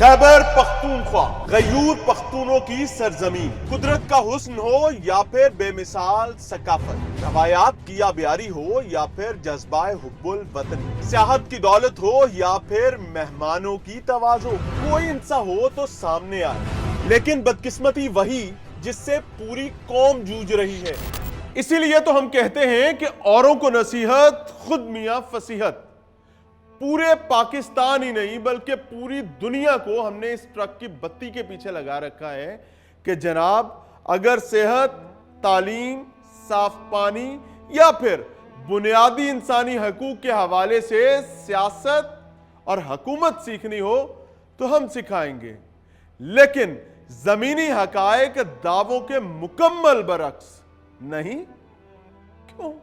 خیبر پختونخوا غیور پختونوں کی سرزمین، قدرت کا حسن ہو یا پھر بے مثال ثقافت، روایات کی آبیاری ہو یا پھر جذبہ حب الوطن، سیاحت کی دولت ہو یا پھر مہمانوں کی تواضع، کوئی انسا ہو تو سامنے آئے، لیکن بدقسمتی وہی جس سے پوری قوم جوجھ رہی ہے۔ اسی لیے تو ہم کہتے ہیں کہ اوروں کو نصیحت، خود میاں فصیحت۔ پورے پاکستان ہی نہیں بلکہ پوری دنیا کو ہم نے اس ٹرک کی بتی کے پیچھے لگا رکھا ہے کہ جناب اگر صحت، تعلیم، صاف پانی یا پھر بنیادی انسانی حقوق کے حوالے سے سیاست اور حکومت سیکھنی ہو تو ہم سکھائیں گے، لیکن زمینی حقائق دعووں کے مکمل برعکس نہیں۔ کیوں؟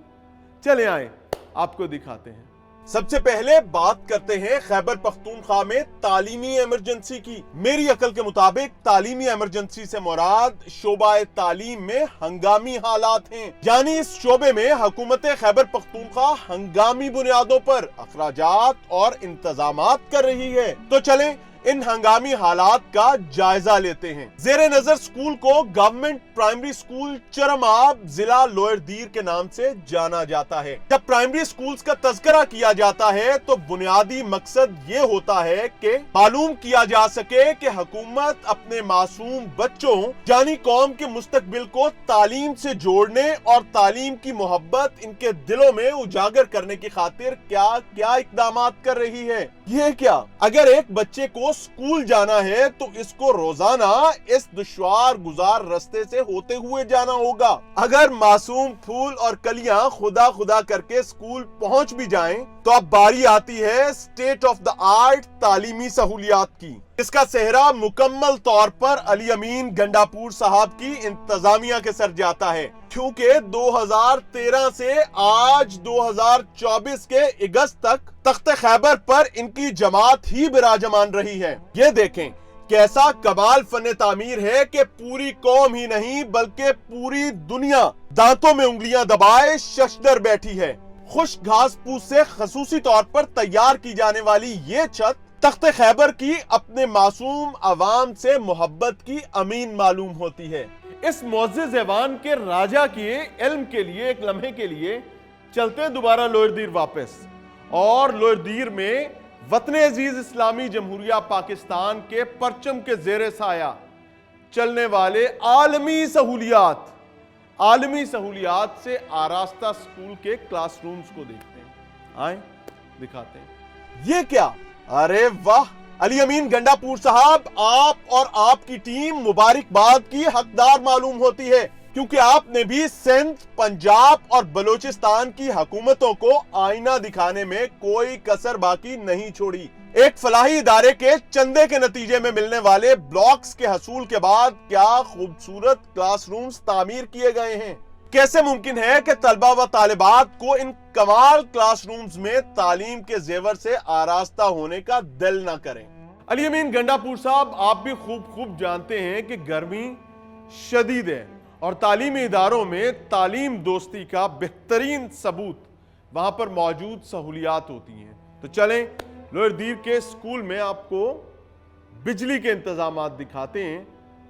چلے آئیں آپ کو دکھاتے ہیں۔ سب سے پہلے بات کرتے ہیں خیبر پختونخوا میں تعلیمی ایمرجنسی کی۔ میری عقل کے مطابق تعلیمی ایمرجنسی سے مراد شعبہ تعلیم میں ہنگامی حالات ہیں، یعنی اس شعبے میں حکومت خیبر پختونخوا ہنگامی بنیادوں پر اخراجات اور انتظامات کر رہی ہے۔ تو چلیں ان ہنگامی حالات کا جائزہ لیتے ہیں۔ زیر نظر سکول کو گورنمنٹ پرائمری سکول چرم آب ضلع لوئر دیر کے نام سے جانا جاتا ہے۔ جب پرائمری سکولز کا تذکرہ کیا جاتا ہے تو بنیادی مقصد یہ ہوتا ہے کہ معلوم کیا جا سکے کہ حکومت اپنے معصوم بچوں یعنی قوم کے مستقبل کو تعلیم سے جوڑنے اور تعلیم کی محبت ان کے دلوں میں اجاگر کرنے کی خاطر کیا کیا اقدامات کر رہی ہے۔ یہ کیا؟ اگر ایک بچے کو سکول جانا ہے تو اس کو روزانہ اس دشوار گزار رستے سے ہوتے ہوئے جانا ہوگا۔ اگر معصوم پھول اور کلیاں خدا خدا کر کے سکول پہنچ بھی جائیں تو اب باری آتی ہے اسٹیٹ آف دا آرٹ تعلیمی سہولیات کی۔ اس کا سہرا مکمل طور پر علی امین گنڈاپور صاحب کی انتظامیہ کے سر جاتا ہے، کیونکہ 2013 سے آج 2024 کے اگست تک تخت خیبر پر ان کی جماعت ہی براجمان رہی ہے۔ یہ دیکھیں کیسا کمال فن تعمیر ہے کہ پوری قوم ہی نہیں بلکہ پوری دنیا دانتوں میں انگلیاں دبائے ششدر بیٹھی ہے۔ خشک گھاس پھوس سے خصوصی طور پر تیار کی جانے والی یہ چھت تخت خیبر کی اپنے معصوم عوام سے محبت کی امین معلوم ہوتی ہے۔ اس معزز ایوان کے راجہ کے علم کے لیے ایک لمحے کے لیے چلتے ہیں دوبارہ لوئر دیر واپس، اور لوئر دیر میں وطن عزیز اسلامی جمہوریہ پاکستان کے پرچم کے زیر سایہ چلنے والے عالمی سہولیات سے آراستہ سکول کے کلاس رومز کو دیکھتے ہیں۔ آئیں دکھاتے ہیں۔ یہ کیا؟ ارے واہ! علی امین گنڈاپور صاحب، آپ اور آپ کی ٹیم مبارکباد کی حقدار معلوم ہوتی ہے، کیونکہ آپ نے بھی سندھ، پنجاب اور بلوچستان کی حکومتوں کو آئینہ دکھانے میں کوئی کسر باقی نہیں چھوڑی۔ ایک فلاحی ادارے کے چندے کے نتیجے میں ملنے والے بلاکس کے حصول کے بعد کیا خوبصورت کلاس رومز تعمیر کیے گئے ہیں۔ کیسے ممکن ہے کہ طلبہ و طالبات کو ان کمال کلاس رومز میں تعلیم کے زیور سے آراستہ ہونے کا دل نہ کریں؟ علی امین گنڈاپور صاحب، آپ بھی خوب جانتے ہیں کہ گرمی شدید ہے اور تعلیمی اداروں میں تعلیم دوستی کا بہترین ثبوت وہاں پر موجود سہولیات ہوتی ہیں۔ تو چلیں لوئر دیر کے سکول میں آپ کو بجلی کے انتظامات دکھاتے ہیں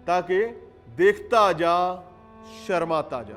تاکہ دیکھتا جا شرماتا جا۔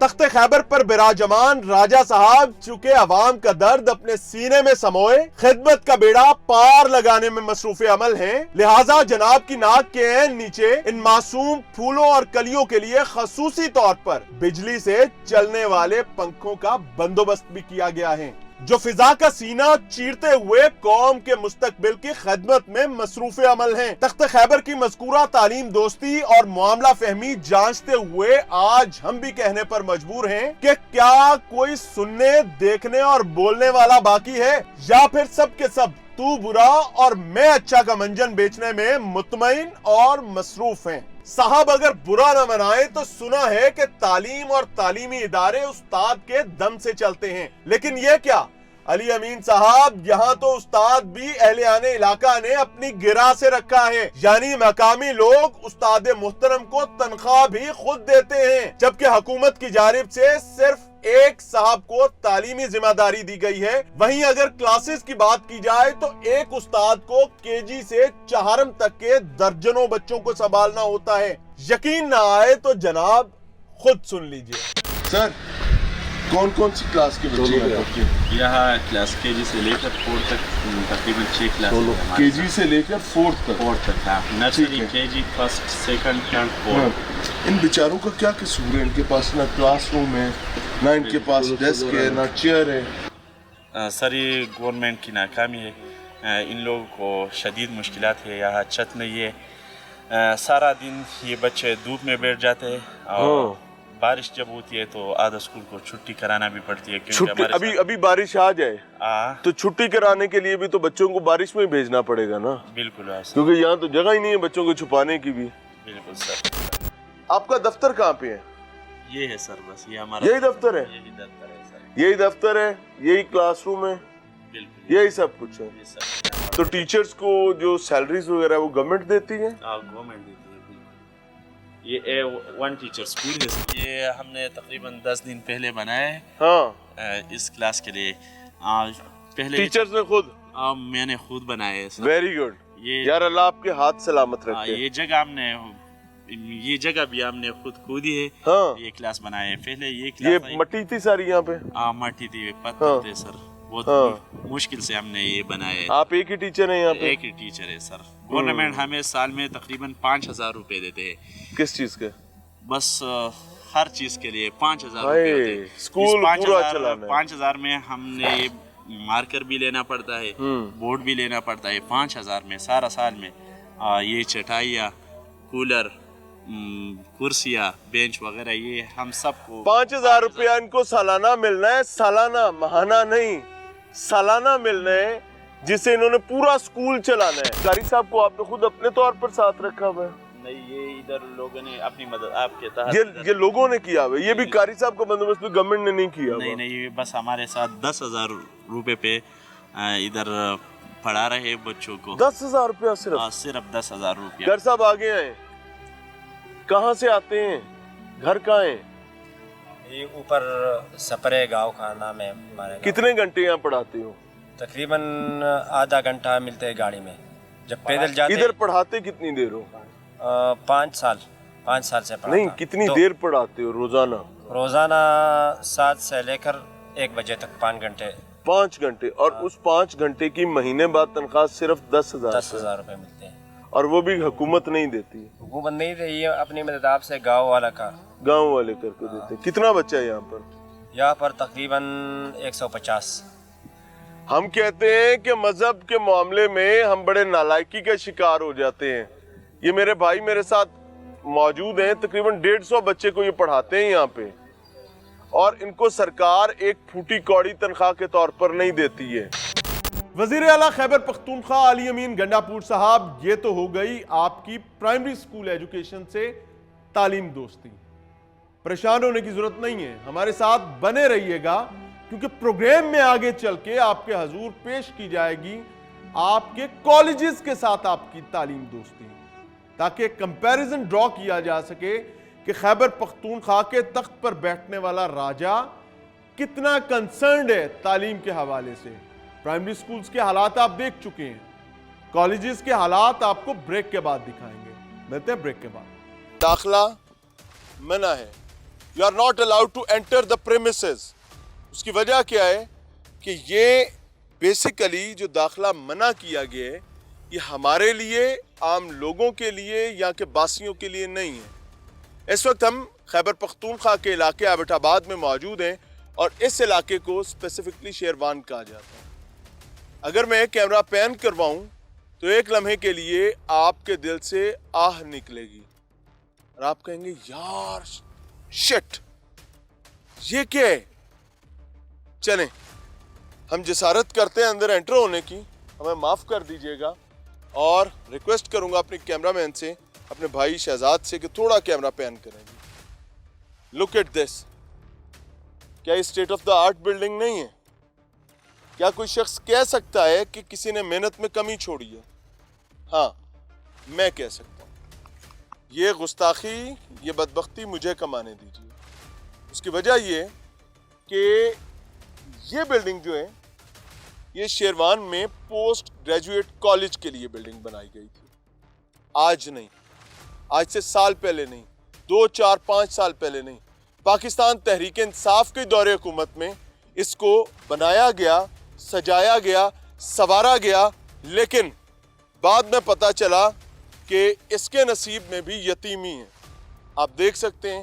تخت خیبر پر براجمان راجہ صاحب چونکہ عوام کا درد اپنے سینے میں سموئے خدمت کا بیڑا پار لگانے میں مصروف عمل ہیں، لہٰذا جناب کی ناک کے عین نیچے ان معصوم پھولوں اور کلیوں کے لیے خصوصی طور پر بجلی سے چلنے والے پنکھوں کا بندوبست بھی کیا گیا ہے، جو فضا کا سینہ چیرتے ہوئے قوم کے مستقبل کی خدمت میں مصروف عمل ہیں۔ تخت خیبر کی مذکورہ تعلیم دوستی اور معاملہ فہمی جانچتے ہوئے آج ہم بھی کہنے پر مجبور ہیں کہ کیا کوئی سننے، دیکھنے اور بولنے والا باقی ہے، یا پھر سب کے سب تو برا اور میں اچھا کا منجن بیچنے میں مطمئن اور مصروف ہیں؟ صاحب اگر برا نہ منائے تو سنا ہے کہ تعلیم اور تعلیمی ادارے استاد کے دم سے چلتے ہیں، لیکن یہ کیا؟ علی امین صاحب، یہاں تو استاد بھی اہلیان علاقہ نے اپنی گرا سے رکھا ہے، یعنی مقامی لوگ استاد محترم کو تنخواہ بھی خود دیتے ہیں، جبکہ حکومت کی جانب سے صرف ایک صاحب کو تعلیمی ذمہ داری دی گئی ہے. وہیں اگر کلاسز کی بات کی جائے تو ایک استاد کو کے جی سے چہارم تک کے درجنوں بچوں کو سنبھالنا ہوتا ہے. یقین نہ آئے تو جناب خود سن لیجئے. سر کون کون سی کلاس کے بچے ہیں یہاں کلاس کے جی سے لے کر 4 تک تقریباً 6 کلاس کے جی سے لے کر 4 تک نرسری کے جی فرسٹ سیکنڈ تھرڈ فورتھ. ان بیچاروں کا کیا قصور ہے؟ ان کے پاس نہ کلاس روم ہے، نہ ان کے پاس ڈیسک ہے، نہ چیئر ہے. سر یہ گورنمنٹ کی ناکامی ہے. ان لوگوں کو شدید مشکلات ہے. یہاں چھت نہیں ہے. سارا دن یہ بچے دھوپ میں بیٹھ جاتے ہیں اور بارش جب ہوتی ہے تو آدھا اسکول کو چھٹی کرانا بھی پڑتی ہے. ابھی بارش آ جائے تو چھٹی کرانے کے لیے بھی تو بچوں کو بارش میں بھیجنا پڑے گا نا. بالکل کیونکہ یہاں تو جگہ ہی نہیں ہے بچوں کو چھپانے کی بھی. بالکل سر. آپ کا دفتر کہاں پہ ہے؟ یہ ہے سر. بس یہ ہمارا یہی دفتر ہے. یہی دفتر ہے، یہی کلاس روم ہے، بالکل یہی سب کچھ ہے. تو ٹیچرز کو جو سیلریز وغیرہ وہ گورنمنٹ دیتی ہے؟ گورنمنٹ دیتی ہے. یہ 1 ٹیچر اسکول ہے. یہ ہم نے تقریباً 10 دن پہلے بنایا ہے. ہاں اس کلاس کے لیے. پہلے ٹیچرز نے خود؟ میں نے خود بنایا ہے. Very good. یار اللہ آپ کے ہاتھ سلامت رکھے. یہ جگہ بھی ہم نے خود کھودی ہے. ہاں یہ کلاس بنایا ہے. پہلے یہ مٹی تھی ساری یہاں پہ؟ مٹی تھی، پتھر تھے سر. بہت مشکل سے ہم نے یہ بنایا ہے. آپ ایک ہی ٹیچر ہیں یہاں پہ؟ ایک ہی ٹیچر ہے سر. گورنمنٹ ہمیں سال میں تقریباً 5,000 روپے دیتے ہیں. کس چیز کے؟ بس ہر چیز کے لیے 5,000 روپے ہوتے ہیں. اسکول پورا چلانا ہے. 5,000 میں ہم نے مارکر بھی لینا پڑتا ہے، بورڈ بھی لینا پڑتا ہے. 5,000 میں سارا سال میں یہ چٹائیاں، کولر، کرسیاں، بینچ وغیرہ یہ ہم سب کو 5,000 روپیہ ان کو سالانہ ملنا ہے. سالانہ، ماہانہ نہیں، سالانہ ملنا ہے جسے انہوں نے پورا اسکول چلانا ہے. قاری صاحب کو آپ نے خود اپنے طور پر ساتھ رکھا ہوا ہے؟ نہیں، یہ ادھر لوگوں نے اپنی مدد آپ کے تحت یہ لوگوں نے کیا ہوا ہے. یہ بھی قاری صاحب کا بندوبست بھی گورنمنٹ نے نہیں کیا ہوا. نہیں، بس ہمارے ساتھ 10,000 روپے پہ ادھر پڑھا رہے بچوں کو. 10,000 روپیہ صرف 10,000 روپیہ. گھر صاحب آگے آئے. کہاں سے آتے ہیں؟ گھر کہاں ہیں؟ یہ اوپر سپرے گاؤں کا نام ہے ہمارے. کتنے گھنٹے یہاں پڑھاتے ہو؟ تقریباً آدھا گھنٹہ ملتے ہے گاڑی میں. جب پیدل جاتے ادھر پڑھاتے کتنی دیر ہو؟ 5 سال سے پڑھاتا. نہیں، کتنی دیر پڑھاتے ہو روزانہ؟ روزانہ 7 سے لے کر 1 بجے تک 5 گھنٹے. 5 گھنٹے. اور اس 5 گھنٹے کی مہینے بعد تنخواہ صرف 10,000 روپے ملتے ہیں. اور وہ بھی حکومت نہیں دیتی؟ حکومت نہیں دیتی، یہ اپنی مدد آپ سے گاؤں والا کا. گاؤں والے کر کے دیتے. کتنا بچہ ہے یہاں پر؟ یہاں پر تقریباً 150. ہم کہتے ہیں کہ مذہب کے معاملے میں ہم بڑے نالائکی کا شکار ہو جاتے ہیں. یہ میرے بھائی میرے ساتھ موجود ہیں. تقریباً 150 بچے کو یہ پڑھاتے ہیں یہاں پہ، اور ان کو سرکار ایک پھوٹی کوڑی تنخواہ کے طور پر نہیں دیتی ہے. وزیر اعلیٰ خیبر پختونخوا علی امین گنڈاپور صاحب، یہ تو ہو گئی آپ کی پرائمری اسکول ایجوکیشن سے تعلیم دوستی. پریشان ہونے کی ضرورت نہیں ہے، ہمارے ساتھ بنے رہیے گا، کیونکہ پروگرام میں آگے چل کے آپ کے حضور پیش کی جائے گی آپ کے کالجز کے ساتھ آپ کی تعلیم دوستی، تاکہ کمپیریزن ڈرا کیا جا سکے کہ خیبر پختونخوا کے تخت پر بیٹھنے والا راجہ کتنا کنسرنڈ ہے تعلیم کے حوالے سے. پرائمری سکولز کے حالات آپ دیکھ چکے ہیں، کالجز کے حالات آپ کو بریک کے بعد دکھائیں گے. ملتے ہیں بریک کے بعد. داخلہ منع ہے. You are not allowed to enter the premises. اس کی وجہ کیا ہے کہ یہ بیسیکلی جو داخلہ منع کیا گیا ہے یہ ہمارے لیے، عام لوگوں کے لیے، یہاں کے باسیوں کے لیے نہیں ہے. اس وقت ہم خیبر پختونخوا کے علاقے ایبٹ آباد میں موجود ہیں، اور اس علاقے کو اسپیسیفکلی شیروان کہا جاتا ہے. اگر میں کیمرہ پین کرواؤں تو ایک لمحے کے لیے آپ کے دل سے آہ نکلے گی اور آپ کہیں گے یار شٹ، یہ کیا ہے. چلیں ہم جسارت کرتے ہیں اندر انٹر ہونے کی، ہمیں معاف کر دیجئے گا، اور ریکویسٹ کروں گا اپنے کیمرہ مین سے، اپنے بھائی شہزاد سے، کہ تھوڑا کیمرہ پین کریں گے. Look at this. کیا یہ state of the art building نہیں ہے؟ کیا کوئی شخص کہہ سکتا ہے کہ کسی نے محنت میں کمی چھوڑی ہے؟ ہاں، میں کہہ سکتا ہوں. یہ گستاخی، یہ بدبختی مجھے کمانے دیجیے. اس کی وجہ یہ کہ یہ بلڈنگ جو ہے یہ شیروان میں پوسٹ گریجویٹ کالج کے لیے بلڈنگ بنائی گئی تھی. آج نہیں, آج سے سال پہلے نہیں, 2, 4, 5 سال پہلے نہیں, پاکستان تحریک انصاف کے دور حکومت میں اس کو بنایا گیا, سجایا گیا, سنوارا گیا, لیکن بعد میں پتہ چلا کہ اس کے نصیب میں بھی یتیمی ہے. آپ دیکھ سکتے ہیں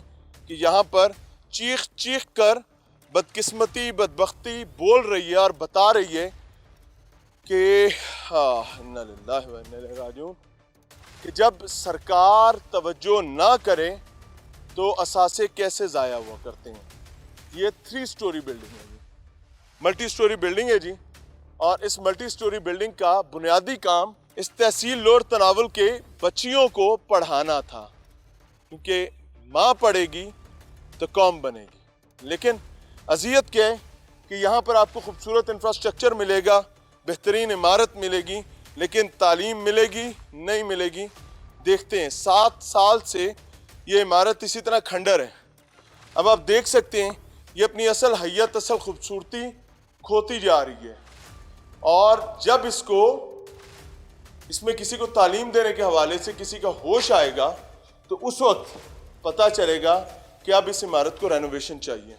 کہ یہاں پر چیخ چیخ کر بدقسمتی بدبختی بول رہی ہے اور بتا رہی ہے کہ انا للہ و انا الیہ راجعون, کہ جب سرکار توجہ نہ کرے تو اثاثے کیسے ضائع ہوا کرتے ہیں. یہ 3 سٹوری بلڈنگ ہے جی, ملٹی سٹوری بلڈنگ ہے جی, اور اس ملٹی سٹوری بلڈنگ کا بنیادی کام اس تحصیل لوئر تناول کے بچیوں کو پڑھانا تھا, کیونکہ ماں پڑھے گی تو قوم بنے گی. لیکن اذیت کیا ہے کہ یہاں پر آپ کو خوبصورت انفراسٹرکچر ملے گا, بہترین عمارت ملے گی, لیکن تعلیم ملے گی نہیں ملے گی. دیکھتے ہیں 7 سال سے یہ عمارت اسی طرح کھنڈر ہے. اب آپ دیکھ سکتے ہیں یہ اپنی اصل حیت, اصل خوبصورتی کھوتی جا رہی ہے, اور جب اس میں کسی کو تعلیم دینے کے حوالے سے کسی کا ہوش آئے گا تو اس وقت پتہ چلے گا کہ اب اس عمارت کو رینوویشن چاہیے.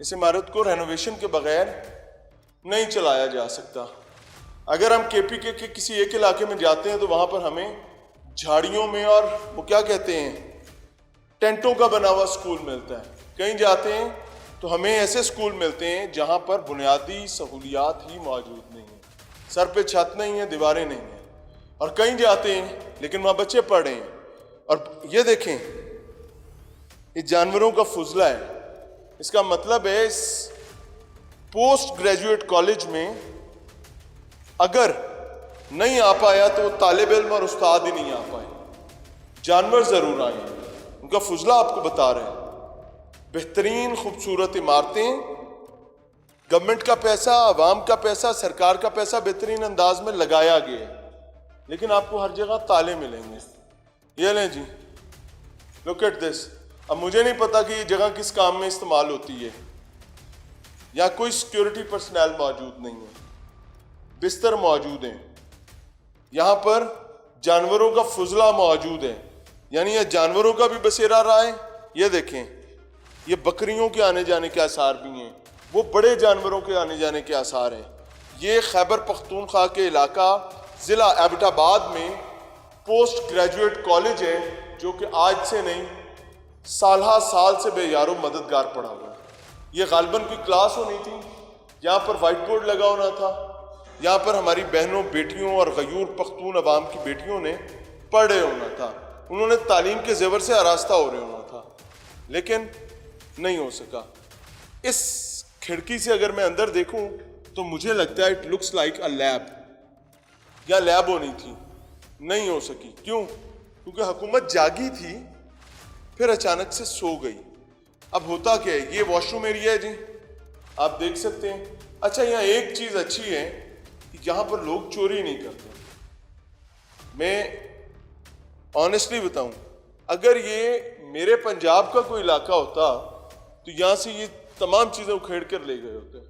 اس عمارت کو رینوویشن کے بغیر نہیں چلایا جا سکتا. اگر ہم کے پی کے کسی ایک علاقے میں جاتے ہیں تو وہاں پر ہمیں جھاڑیوں میں اور وہ کیا کہتے ہیں ٹینٹوں کا بنا ہوا سکول ملتا ہے. کہیں جاتے ہیں تو ہمیں ایسے سکول ملتے ہیں جہاں پر بنیادی سہولیات ہی موجود نہیں ہیں, سر پہ چھت نہیں ہے, دیواریں نہیں ہیں. اور کہیں جاتے ہیں لیکن وہاں بچے پڑھ رہے ہیں. اور یہ دیکھیں یہ جانوروں کا فضلہ ہے. اس کا مطلب ہے اس پوسٹ گریجویٹ کالج میں اگر نہیں آ پایا تو طالب علم اور استاد ہی نہیں آ پائے, جانور ضرور آئے. ان کا فضلہ آپ کو بتا رہے ہیں. بہترین خوبصورت عمارتیں, گورنمنٹ کا پیسہ, عوام کا پیسہ, سرکار کا پیسہ بہترین انداز میں لگایا گیا ہے, لیکن آپ کو ہر جگہ تالے ملیں گے. یہ لیں جی, لک ایٹ دس. اب مجھے نہیں پتا کہ یہ جگہ کس کام میں استعمال ہوتی ہے, یا کوئی سیکیورٹی پرسنل موجود نہیں ہے, بستر موجود ہیں, یہاں پر جانوروں کا فضلہ موجود ہے, یعنی یہ جانوروں کا بھی بسیرا رہا ہے. یہ دیکھیں یہ بکریوں کے آنے جانے کے آثار بھی ہیں, وہ بڑے جانوروں کے آنے جانے کے آثار ہیں. یہ خیبر پختونخوا کے علاقہ ضلع ایبٹ آباد میں پوسٹ گریجویٹ کالج ہے, جو کہ آج سے نہیں سالہ سال سے بے یار و مددگار پڑا ہوا ہے. یہ غالباً کوئی کلاس ہونی تھی, یہاں پر وائٹ بورڈ لگا ہونا تھا, یہاں پر ہماری بہنوں بیٹیوں اور غیور پختون عوام کی بیٹیوں نے پڑھ رہے ہونا تھا, انہوں نے تعلیم کے زیور سے آراستہ ہو رہے ہونا تھا, لیکن نہیں ہو سکا. اس کھڑکی سے اگر میں اندر دیکھوں تو مجھے لگتا ہے it looks like a lab, یا لیب ہونی تھی, نہیں ہو سکی. کیوں؟ کیونکہ حکومت جاگی تھی پھر اچانک سے سو گئی. اب ہوتا کیا ہے, یہ واش روم ایریا ہے جی, آپ دیکھ سکتے ہیں. اچھا یہاں ایک چیز اچھی ہے کہ یہاں پر لوگ چوری نہیں کرتے. میں آنیسٹلی بتاؤں, اگر یہ میرے پنجاب کا کوئی علاقہ ہوتا تو یہاں سے یہ تمام چیزیں اکھیڑ کر لے گئے ہوتے.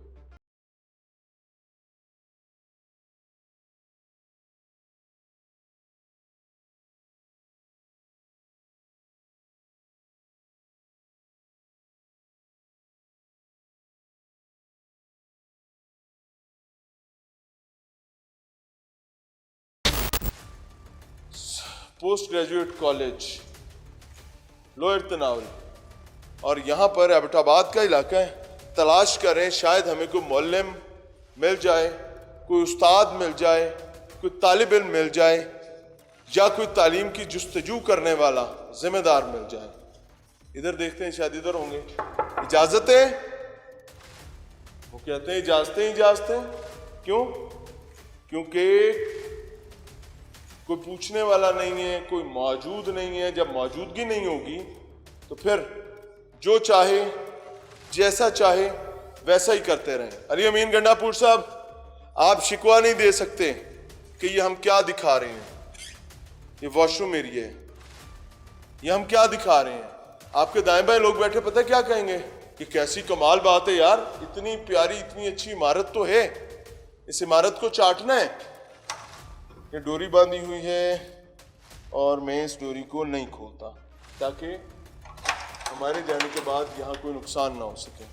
پوسٹ گریجویٹ کالج لوئر تناول, اور یہاں پر ایبٹ آباد کا علاقہ ہے. تلاش کریں شاید ہمیں کوئی معلم مل جائے, کوئی استاد مل جائے, کوئی طالب علم مل جائے, یا کوئی تعلیم کی جستجو کرنے والا ذمہ دار مل جائے. ادھر دیکھتے ہیں شاید ادھر ہوں گے. اجازتیں, وہ کہتے ہیں اجازتیں. کیوں؟ کیونکہ کوئی پوچھنے والا نہیں ہے, کوئی موجود نہیں ہے. جب موجودگی نہیں ہوگی تو پھر جو چاہے جیسا چاہے ویسا ہی کرتے رہیں. علی امین گنڈا پور صاحب, آپ شکوہ نہیں دے سکتے کہ یہ ہم کیا دکھا رہے ہیں. یہ واش روم ایریا ہے, یہ ہم کیا دکھا رہے ہیں. آپ کے دائیں بائیں لوگ بیٹھے پتہ کیا کہیں گے, کہ کیسی کمال بات ہے یار, اتنی پیاری اتنی اچھی عمارت تو ہے, اس عمارت کو چاٹنا ہے. یہ ڈوری باندھی ہوئی ہے اور میں اس ڈوری کو نہیں کھولتا تاکہ ہمارے جانے کے بعد یہاں کوئی نقصان نہ ہو سکے.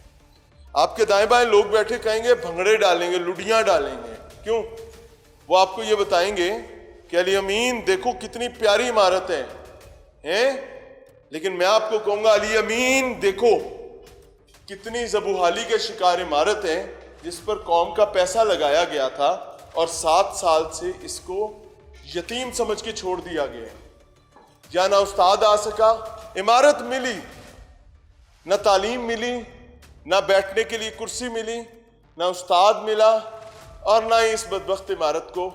آپ کے دائیں بائیں لوگ بیٹھے کہیں گے بھنگڑے ڈالیں گے, لڈیاں ڈالیں گے. کیوں؟ وہ آپ کو یہ بتائیں گے کہ علی امین دیکھو کتنی پیاری عمارت ہے, لیکن میں آپ کو کہوں گا علی امین دیکھو کتنی زبوحالی کے شکار عمارت ہے جس پر قوم کا پیسہ لگایا گیا تھا اور 7 سال سے اس کو یتیم سمجھ کے چھوڑ دیا گیا ہے. یا نہ استاد آ سکا, عمارت ملی, نہ تعلیم ملی, نہ بیٹھنے کے لیے کرسی ملی, نہ استاد ملا, اور نہ ہی اس بدبخت عمارت کو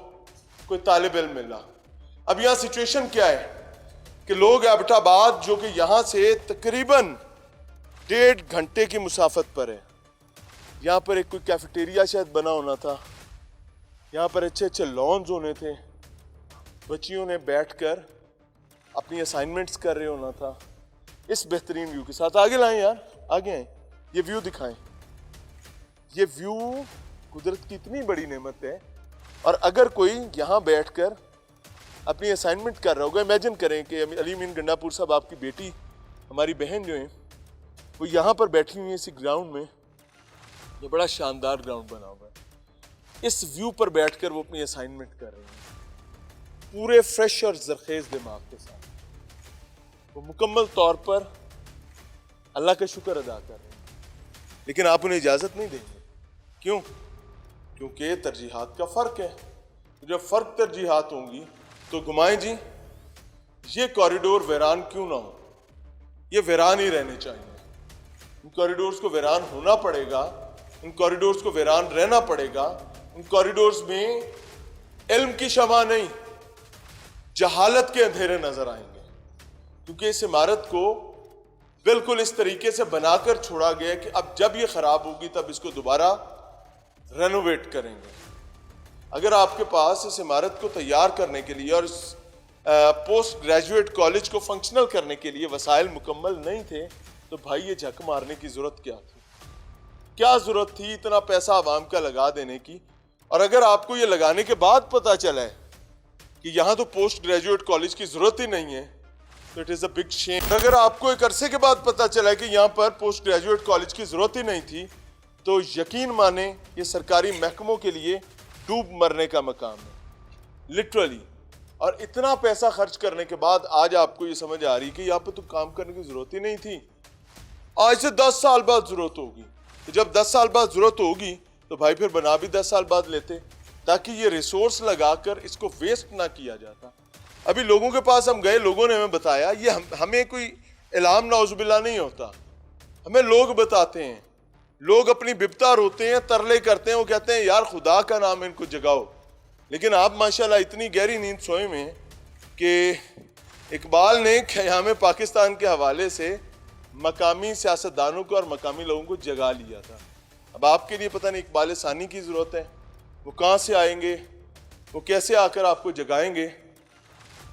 کوئی طالب علم ملا. اب یہاں سچویشن کیا ہے کہ لوگ ایبٹ آباد جو کہ یہاں سے تقریباً 1.5 گھنٹے کی مسافت پر ہے, یہاں پر ایک کوئی کیفیٹیریا شاید بنا ہونا تھا, یہاں پر اچھے اچھے لانز ہونے تھے, بچیوں نے بیٹھ کر اپنی اسائنمنٹس کر رہے ہونا تھا اس بہترین ویو کے ساتھ. آگے لائیں یار, آگے آئیں, یہ ویو دکھائیں. یہ ویو قدرت کی اتنی بڑی نعمت ہے, اور اگر کوئی یہاں بیٹھ کر اپنی اسائنمنٹ کر رہا ہوگا, امیجن کریں کہ علی امین گنڈا پور صاحب آپ کی بیٹی ہماری بہن جو ہیں وہ یہاں پر بیٹھی ہوئی ہیں اسی گراؤنڈ میں, یہ بڑا شاندار گراؤنڈ بنا ہوا ہے, اس ویو پر بیٹھ کر وہ اپنی اسائنمنٹ کر رہے ہیں پورے فریش اور زرخیز دماغ کے ساتھ. وہ مکمل طور پر اللہ کا شکر ادا کر رہے ہیں, لیکن آپ انہیں اجازت نہیں دیں گے. کیوں؟ کیونکہ ترجیحات کا فرق ہے. جب فرق ترجیحات ہوں گی تو گھمائیں جی, یہ کوریڈور ویران کیوں نہ ہو, یہ ویران ہی رہنے چاہیے. ان کوریڈورز کو ویران ہونا پڑے گا, ان کوریڈورز کو ویران رہنا پڑے گا. ان کوریڈورز میں علم کی شمع نہیں, جہالت کے اندھیرے نظر آئیں گے, کیونکہ اس عمارت کو بالکل اس طریقے سے بنا کر چھوڑا گیا کہ اب جب یہ خراب ہوگی تب اس کو دوبارہ رینوویٹ کریں گے. اگر آپ کے پاس اس عمارت کو تیار کرنے کے لیے اور اس پوسٹ گریجویٹ کالج کو فنکشنل کرنے کے لیے وسائل مکمل نہیں تھے تو بھائی یہ جھک مارنے کی ضرورت کیا تھی؟ کیا ضرورت تھی اتنا پیسہ عوام کا لگا دینے کی؟ اور اگر آپ کو یہ لگانے کے بعد پتہ چلا ہے کہ یہاں تو پوسٹ گریجویٹ کالج کی ضرورت ہی نہیں ہے تو اٹ از اے بگ شیم. اگر آپ کو ایک عرصے کے بعد پتہ چلا ہے کہ یہاں پر پوسٹ گریجویٹ کالج کی ضرورت ہی نہیں تھی تو یقین مانیں یہ سرکاری محکموں کے لیے ڈوب مرنے کا مقام ہے لٹرلی. اور اتنا پیسہ خرچ کرنے کے بعد آج آپ کو یہ سمجھ آ رہی کہ یہاں پہ تو کام کرنے کی ضرورت ہی نہیں تھی. آج سے 10 سال بعد ضرورت ہوگی, جب 10 سال بعد ضرورت ہوگی تو بھائی پھر بنا بھی 10 سال بعد لیتے تاکہ یہ ریسورس لگا کر اس کو ویسٹ نہ کیا جاتا. ابھی لوگوں کے پاس ہم گئے, لوگوں نے ہمیں بتایا, یہ ہمیں کوئی اعلام نعوذ باللہ نہیں ہوتا, ہمیں لوگ بتاتے ہیں. لوگ اپنی بپتا روتے ہیں, ترلے کرتے ہیں, وہ کہتے ہیں یار خدا کا نام ان کو جگاؤ. لیکن آپ ماشاءاللہ اتنی گہری نیند سوئے میں کہ اقبال نے قیام پاکستان کے حوالے سے مقامی سیاستدانوں کو اور مقامی لوگوں کو جگا لیا تھا. اب آپ کے لیے پتہ نہیں اقبال ثانی کی ضرورت ہے, وہ کہاں سے آئیں گے, وہ کیسے آ کر آپ کو جگائیں گے.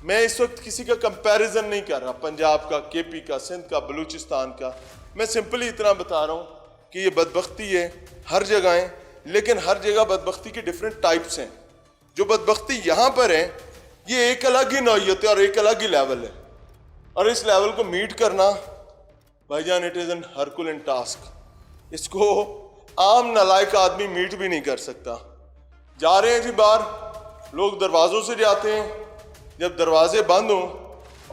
میں اس وقت کسی کا کمپیریزن نہیں کر رہا, پنجاب کا, کے پی کا, سندھ کا, بلوچستان کا. میں سمپلی اتنا بتا رہا ہوں کہ یہ بدبختی ہے ہر جگہ ہے, لیکن ہر جگہ بدبختی کے ڈیفرنٹ ٹائپس ہیں. جو بدبختی یہاں پر ہے یہ ایک الگ ہی نوعیت ہے اور ایک الگ ہی لیول ہے, اور اس لیول کو میٹ کرنا بھائی جان اٹ از این ہرکولن ٹاسک. اس کو عام نالائق آدمی میٹ بھی نہیں کر سکتا. جا رہے ہیں جی باہر, لوگ دروازوں سے جاتے ہیں, جب دروازے بند ہوں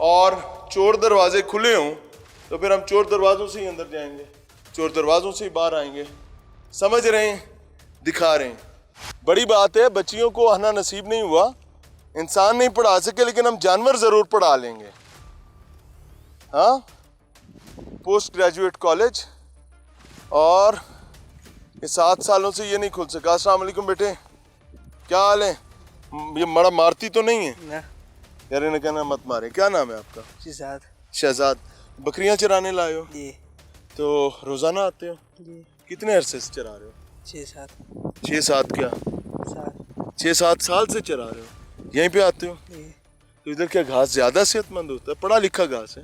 اور چور دروازے کھلے ہوں تو پھر ہم چور دروازوں سے ہی اندر جائیں گے, چور دروازوں سے ہی باہر آئیں گے. سمجھ رہے ہیں, دکھا رہے ہیں. بڑی بات ہے, بچیوں کو آنا نصیب نہیں ہوا, انسان نہیں پڑھا سکے, لیکن ہم جانور ضرور پڑھا لیں گے. ہاں, پوسٹ گریجویٹ کالج, اور یہ 7 سالوں سے یہ نہیں کھل سکا. السلام علیکم بیٹے, کیا حال ہے؟ یہ مڑا مارتی تو نہیں ہے یار, انہیں کہنا مت مارے. کیا نام ہے آپ کا؟ شہزاد. شہزاد. بکریاں چرانے لائے ہو؟ جی. تو روزانہ آتے ہو؟ جی. کتنے عرصے سے چرا رہے ہو؟ 6-7. 6-7 کیا؟ 6-7 سال سے چرا رہے ہو؟ یہیں پہ آتے ہو؟ جی. تو ادھر کیا گھاس زیادہ صحت مند ہوتا ہے؟ پڑھا لکھا گھاس ہے؟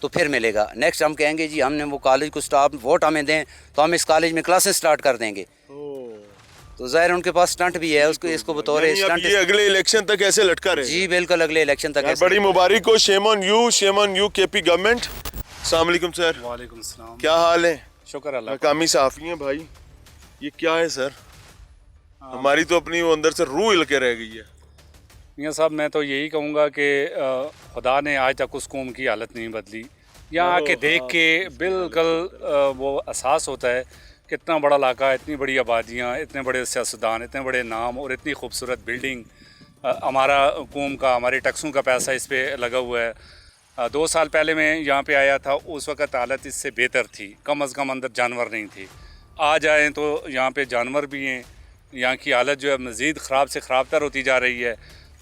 تو پھر ملے گا. نیکسٹ ہم کہیں گے جی ہم نے وہ کالج کو سٹاف ووٹ ہمیں دیں تو ہم اس کالج میں کلاسز سٹارٹ کر دیں گے. تو ظاہر ان کے پاس اسٹنٹ بھی ہے, اس کو بطور اسٹنٹ یہ اگلے الیکشن تک ایسے لٹکا رہے. جی بالکل اگلے الیکشن تک ایسے. بڑی مبارک ہو, شیم آن یو کے پی گورنمنٹ. السلام علیکم سر. وعلیکم السلام. کیا حال ہے؟ شکر اللہ. مقامی صحافی ہیں بھائی, یہ کیا ہے سر؟ ہماری تو اپنی وہ اندر سے روح ہل کے رہ گئی ہے. میاں صاحب میں تو یہی کہوں گا کہ خدا نے آج تک اس قوم کی حالت نہیں بدلی. یہاں آ کے دیکھ کے بالکل وہ احساس ہوتا ہے کہ اتنا بڑا علاقہ, اتنی بڑی آبادیاں, اتنے بڑے سیاستدان, اتنے بڑے نام اور اتنی خوبصورت بلڈنگ. ہمارا قوم کا, ہمارے ٹیکسوں کا پیسہ اس پہ لگا ہوا ہے. 2 سال پہلے میں یہاں پہ آیا تھا, اس وقت حالت اس سے بہتر تھی, کم از کم اندر جانور نہیں تھی. آج آئیں تو یہاں پہ جانور بھی ہیں. یہاں کی حالت جو ہے مزید خراب سے خراب تر ہوتی جا رہی ہے.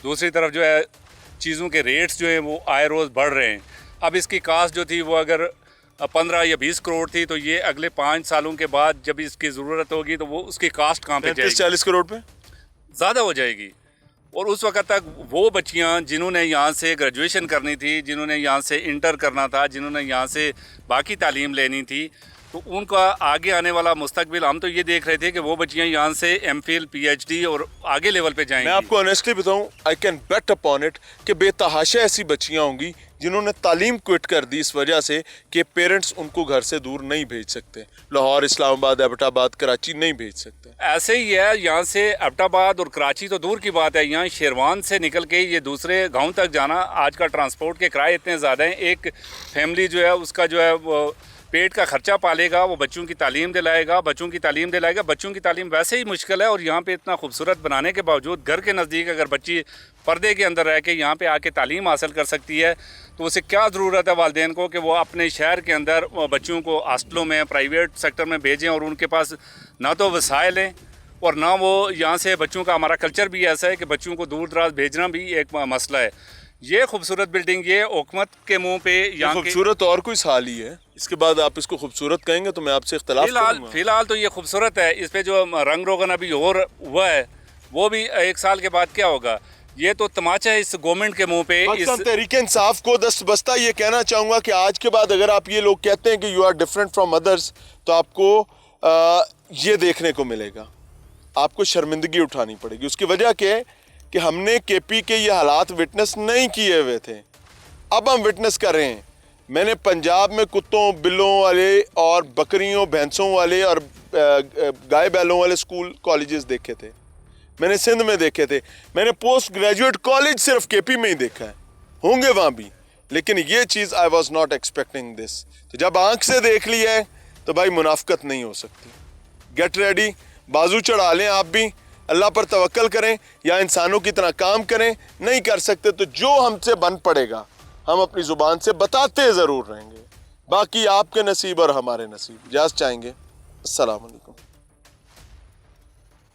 دوسری طرف جو ہے چیزوں کے ریٹس جو ہیں وہ آئے روز بڑھ رہے ہیں. اب اس کی کاسٹ جو تھی وہ اگر 15 یا 20 کروڑ تھی, تو یہ اگلے 5 سالوں کے بعد جب اس کی ضرورت ہوگی تو وہ اس کی کاسٹ کہاں پہ جائے گی؟ 40 کروڑ پہ زیادہ ہو جائے گی. اور اس وقت تک وہ بچیاں جنہوں نے یہاں سے گریجویشن کرنی تھی, جنہوں نے یہاں سے انٹر کرنا تھا, جنہوں نے یہاں سے باقی تعلیم لینی تھی, تو ان کا آگے آنے والا مستقبل, ہم تو یہ دیکھ رہے تھے کہ وہ بچیاں یہاں سے M Phil P H D اور آگے لیول پہ جائیں گی. میں آپ کو آنیسٹلی بتاؤں, I can bet upon it کہ بے تحاشا ایسی بچیاں ہوں گی جنہوں نے تعلیم کوئٹ کر دی اس وجہ سے کہ پیرنٹس ان کو گھر سے دور نہیں بھیج سکتے. لاہور, اسلام آباد, ایبٹ آباد, کراچی نہیں بھیج سکتے. ایسے ہی ہے, یہاں سے ایبٹ آباد اور کراچی تو دور کی بات ہے, یہاں شیروان سے نکل کے یہ دوسرے گاؤں تک جانا, آج کا ٹرانسپورٹ کے کرائے اتنے زیادہ ہیں. ایک فیملی جو ہے اس کا جو ہے وہ پیٹ کا خرچہ پالے گا, وہ بچوں کی تعلیم دلائے گا. بچوں کی تعلیم ویسے ہی مشکل ہے, اور یہاں پہ اتنا خوبصورت بنانے کے باوجود گھر کے نزدیک اگر بچی پردے کے اندر رہ کے یہاں پہ آ کے تعلیم حاصل کر سکتی ہے, تو اسے کیا ضرورت ہے والدین کو کہ وہ اپنے شہر کے اندر بچوں کو ہاسٹلوں میں, پرائیویٹ سیکٹر میں بھیجیں, اور ان کے پاس نہ تو وسائل ہیں اور نہ وہ یہاں سے بچوں کا. ہمارا کلچر بھی ایسا ہے کہ بچوں کو دور دراز بھیجنا بھی ایک مسئلہ ہے. یہ خوبصورت بلڈنگ, یہ حکومت کے منہ پہ یہاں خوبصورت اور کوئی سال ہی ہے, اس کے بعد آپ اس کو خوبصورت کہیں گے تو میں آپ سے اختلاف کروں گا. فی الحال تو یہ خوبصورت ہے. اس پہ جو رنگ روغن ابھی اور ہوا ہے وہ بھی 1 سال کے بعد کیا ہوگا. یہ تو تماچا ہے اس گورنمنٹ کے منہ پہ. پاکستان تحریک انصاف کو دست بستہ یہ کہنا چاہوں گا کہ آج کے بعد اگر آپ یہ لوگ کہتے ہیں کہ you are different from others, تو آپ کو یہ دیکھنے کو ملے گا, آپ کو شرمندگی اٹھانی پڑے گی. اس کی وجہ کیا ہے کہ ہم نے کے پی کے یہ حالات وٹنس نہیں کیے ہوئے تھے, اب ہم وٹنس کر رہے ہیں. میں نے پنجاب میں کتوں, بلوں والے اور بکریوں, بھینسوں والے اور گائے بیلوں والے اسکول کالجز دیکھے تھے, میں نے سندھ میں دیکھے تھے, میں نے پوسٹ گریجویٹ کالج صرف کے پی میں ہی دیکھا ہے, ہوں گے وہاں بھی, لیکن یہ چیز I was not expecting this. تو جب آنکھ سے دیکھ لی ہے تو بھائی منافقت نہیں ہو سکتی. گیٹ ریڈی, بازو چڑھا لیں آپ بھی, اللہ پر توکل کریں یا انسانوں کی طرح کام کریں. نہیں کر سکتے تو جو ہم سے بن پڑے گا ہم اپنی زبان سے بتاتے ضرور رہیں گے. باقی آپ کے نصیب اور ہمارے نصیب. اجازت چاہیں گے. السلام علیکم.